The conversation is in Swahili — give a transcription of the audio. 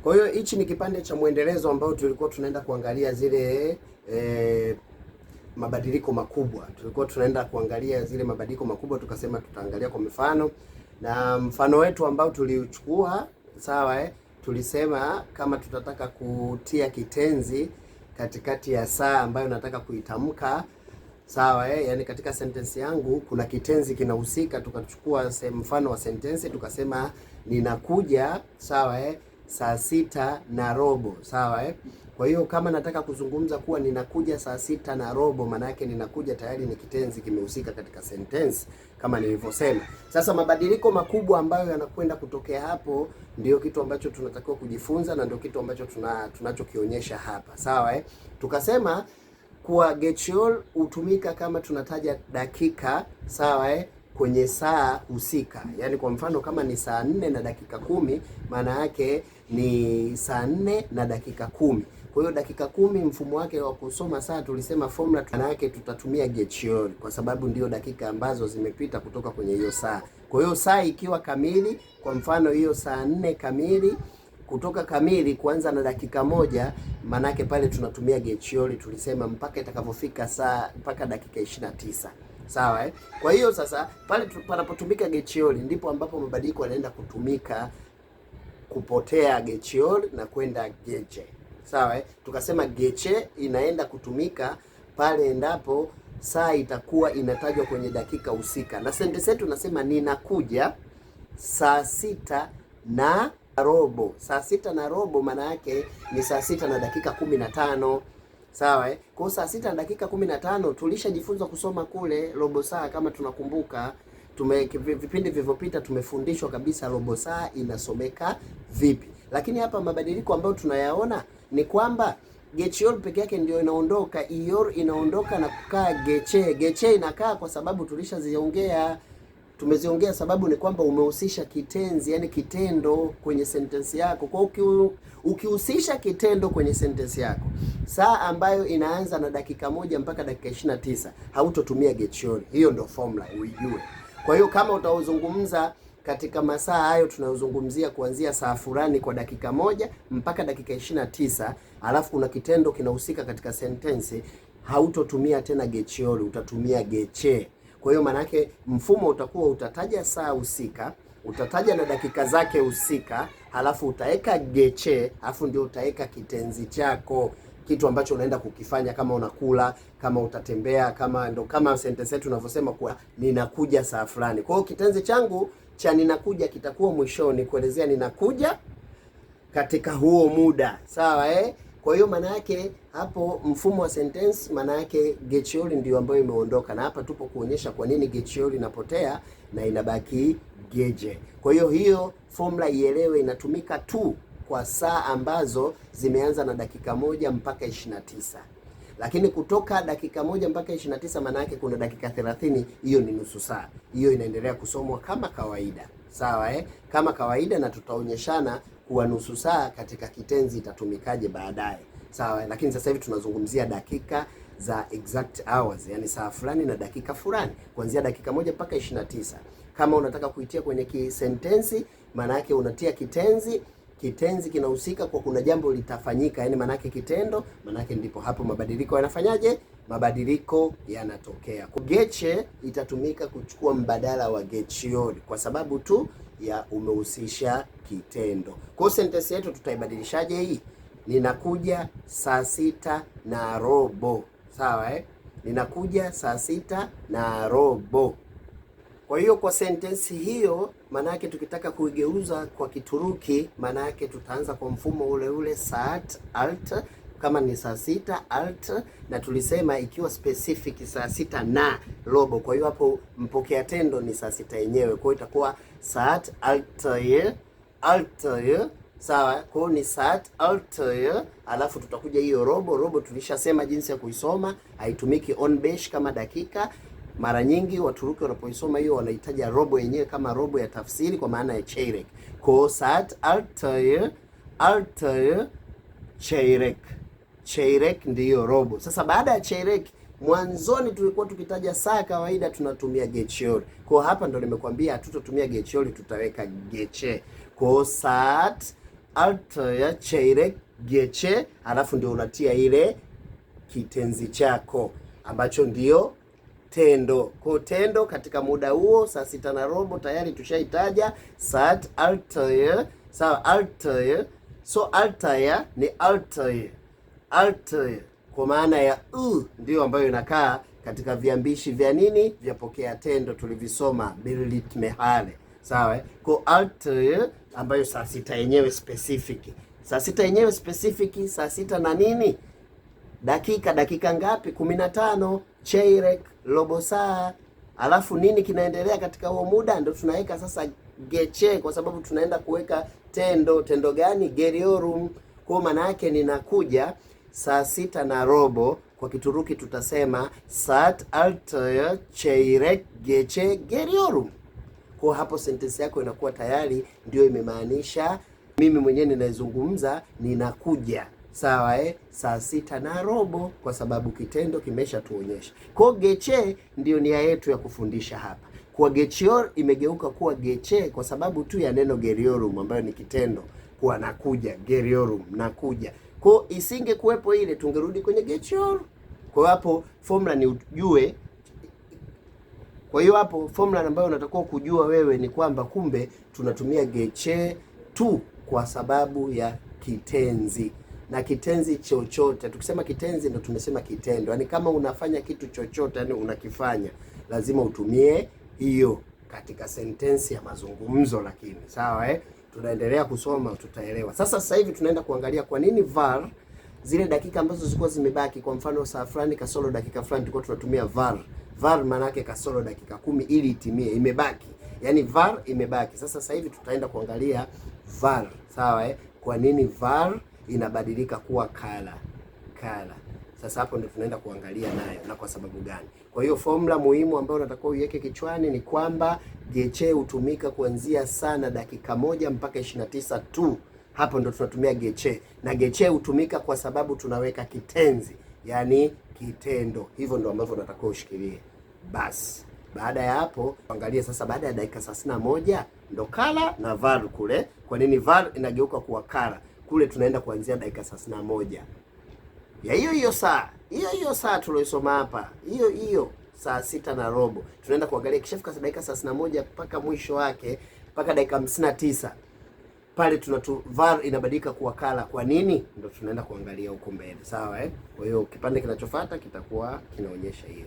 Kwa hiyo hichi ni kipande cha mwendelezo ambao tulikuwa tunaenda kuangalia zile mabadiliko makubwa. Tulikuwa tunaenda kuangalia zile mabadiliko makubwa, tukasema tutaangalia kwa mfano, na mfano wetu ambao tuliuchukua sawa, tulisema kama tutataka kutia kitenzi katikati ya saa ambayo nataka kuitamka sawa, yani katika sentensi yangu kuna kitenzi kinahusika, tukachukua mfano wa sentensi tukasema ninakuja sawa, saa 6:15 sawa. Kwa hiyo kama nataka kuzungumza kuwa ninakuja saa 6:15, maana yake ninakuja tayari ni kitenzi kimehusika katika sentence kama nilivyosema. Sasa mabadiliko makubwa ambayo yanakwenda kutokea hapo ndio kitu ambacho tunatakiwa kujifunza na ndio kitu ambacho tunachokionyesha hapa sawa. Tukasema kuwa getchol hutumika kama tunataja dakika sawa, kwenye saa husika. Yaani kwa mfano kama ni saa 4:10, maana yake ni saa 4:10. Kwa hiyo dakika 10 mfumo wake wa kusoma saa tulisema formula maana yake tutatumia getchol kwa sababu ndio dakika ambazo zimepita kutoka kwenye hiyo saa. Kwa hiyo saa ikiwa kamili, kwa mfano hiyo saa 4 kamili, kutoka kamili kuanza na dakika 1, manake pale tunatumia getchol tulisema mpaka itakapofika saa mpaka dakika 29. Sawa. Kwa hiyo sasa pale panapotumika getchol ndipo ambapo mabadiliko yanaenda kutumika, kupotea getchol na kwenda geche. Sawa. Tukasema geche inaenda kutumika pale endapo saa itakuwa inatajwa kwenye dakika husika. Na sentence yetu nasema ninakuja saa 6:15. Saa 6:15 maana yake ni saa 6:15. Sawa. Kwa saa 6:15 tulishajifunza kusoma kule robo saa kama tunakumbuka. Vipindi vilivyopita tumefundishwa kabisa robo saa inasomeka vipi. Lakini hapa mabadiliko ambayo tunayaona ni kwamba getchol peke yake ndio inaondoka, ior inaondoka na kukaa geche. Geche inakaa kwa sababu tumeziongea sababu ni kwamba umehusisha kitenzi, yani kitendo kwenye sentensi yako. Kwa ukihusisha kitendo kwenye sentensi yako, saa ambayo inaanza na dakika 1 mpaka dakika 29, hautotumia getchol. Hiyo ndio formula uijue. Kwa hiyo kama utauzungumza katika masaa hayo tunayozungumzia kuanzia saa fulani kwa dakika 1 mpaka dakika 29, alafu kuna kitendo kinahusika katika sentensi, hautotumia tena getchol, utatumia geche. Kwa hiyo manake mfumo utakuwa utataja saa husika, utataja na dakika zake husika, halafu utaweka geche, halafu ndio utaweka kitenzi chako, kitu ambacho unaenda kukifanya kama unakula, kama utatembea, kama sentence yetu tunavyosema kuwa ninakuja saa fulani. Kwa hiyo kitenzi changu cha ninakuja kitakuwa mwishoni kuelezea ninakuja katika huo muda. Sawa Kwa hiyo maana yake hapo mfumo wa sentence maana yake getchol ndio ambayo imeondoka, na hapa tupo kuonyesha kwa nini getchol inapotea na inabaki geje. Kwa hiyo formula ielewe, inatumika tu kwa saa ambazo zimeanza na dakika 1 mpaka 29. Lakini kutoka dakika 1 mpaka 29 maana yake kuna dakika 30, hiyo ni nusu saa. Hiyo inaendelea kusomwa kama kawaida. Sawa Kama kawaida, na tutaonyeshana kuwa nusu saa katika kitenzi itatumikaje baadaye. Sawa Lakini sasa hivi tunazungumzia dakika za exact hours, yani saa fulani na dakika fulani, kuanzia dakika 1 mpaka 29. Kama unataka kuitia kwenye kisentensi, maana yake unatia kitenzi kinahusika kwa kuna jambo litafanyika, yani maana yake kitendo, maana yake ndipo hapo mabadiliko yanafanyaje? Mabadiliko yanatokea. Geche itatumika kuchukua mbadala wa getchol kwa sababu tu ya umehusisha kitendo. Kwa sentence yetu tutaibadilishaje hii? Ninakuja saa 6:15. Sawa Ninakuja saa 6:15. Kwa hiyo kwa sentensi hiyo maana yake tukitaka kuigeuza kwa Kituruki, maana yake tutaanza kwa mfumo ule ule saat alt, kama ni saa 6 alt, na tulisema ikiwa specific saa 6:15. Kwa hiyo hapo mpokea tendo ni saa 6 yenyewe. Kwa hiyo itakuwa saat alt. Sawa Kwa hiyo ni saat alt, alafu tutakuja hiyo robo tulishasema jinsi ya kuisoma, haitumiki on besh kama dakika. Mara nyingi Waturuki wanapoisoma hiyo wanahitaji robo yenyewe kama robo ya tafsiri kwa maana ya cheyrek. Kwa saat alt cheyrek. Cheyrek ndiyo robo. Sasa baada ya cheyrek, mwanzoni tulikuwa tukitaja saa kawaida tunatumia getchol. Kwa hapa ndo nimekuambia hatutotumia getchol, tutaweka geche. Kwa saat alter cheirek gece, alafu ndio unatia ile kitenzi chako ambacho ndio tendo. Kwa tendo katika muda huo saa 6:15 tayari tushaitaja saat alter. Sawa, alter. So alter ni alter. Alter kwa maana ya ndio ambayo inakaa katika viambishi vya nini, vya pokea tendo tulivisoma billit mehale. Sawa, kwa alter ambayo saa 6 yenyewe specific. Saa 6 yenyewe specific, saa 6 na nini? Dakika ngapi? 15. Cheirek, robo saa. Alafu nini kinaendelea katika huo muda? Ndio tunaweka sasa gece, kwa sababu tunaenda kuweka tendo. Tendo gani? Geriorum. Kwa maana yake ninakuja saa 6:15. Kwa Kituruki tutasema saat alter cheirek gece geriorum. Kwa hapo sentence yako inakuwa tayari ndio imemaanisha mimi mwenyewe ninazungumza ninakuja. Sawa, saa 6:15, kwa sababu kitendo kimeshatuonyesha. Kwa gece ndio nia yetu ya kufundisha hapa. Kwa gecior imegeuka kuwa gece kwa sababu tu ya neno geriorum ambayo ni kitendo, kuwa nakuja, geriorum nakuja. Kwa isinge kuwepo ile tungerudi kwenye gecior. Kwa hapo formula ni ujue. Kwa hiyo hapo formula ambayo unatakiwa kujua wewe ni kwamba kumbe tunatumia gece tu kwa sababu ya kitenzi. Na kitenzi chochote, tukisema kitenzi ndio tumesema kitendo. Yaani kama unafanya kitu chochote, yani unakifanya, lazima utumie hiyo katika sentensi ya mazungumzo. Lakini sawa, tunaendelea kusoma tutaelewa. Sasa hivi tunaenda kuangalia kwa nini var, zile dakika ambazo zilikuwa zimebaki, kwa mfano saa fulani kasoro dakika fulani tulikuwa tunatumia var. Var maana yake kasoro dakika 10 ili itimie, imebaki. Yaani var imebaki. Sasa hivi tutaenda kuangalia var. Sawa, kwa nini var inabadilika kuwa kala. Sasa hapo ndio tunaenda kuangalia nayo na kwa sababu gani. Kwa hiyo formula muhimu ambayo unatakiwa uiweke kichwani ni kwamba gece hutumika kuanzia sana dakika 1 mpaka 29 tu. Hapo ndio tunatumia gece, na gece hutumika kwa sababu tunaweka kitenzi, yani kitendo. Hivyo ndio ambavyo unatakiwa ushikilie. Basi baada ya hapo angalia sasa, baada ya dakika 31 ndo kala na var kule. Kwa nini var inageuka kuwa kala? Kule tunaenda kuanzia dakika 31 ya hiyo saa tuliyosoma hapa, hiyo saa 6:15 tunaenda kuangalia. Kishafika dakika 31 mpaka mwisho wake, mpaka dakika 59 pale var inabadilika kuwa kala. Kwa nini? Ndio tunaenda kuangalia huko mbele. Sawa, Kwa hiyo kipande kinachofuata kitakuwa kinaonyesha hiyo.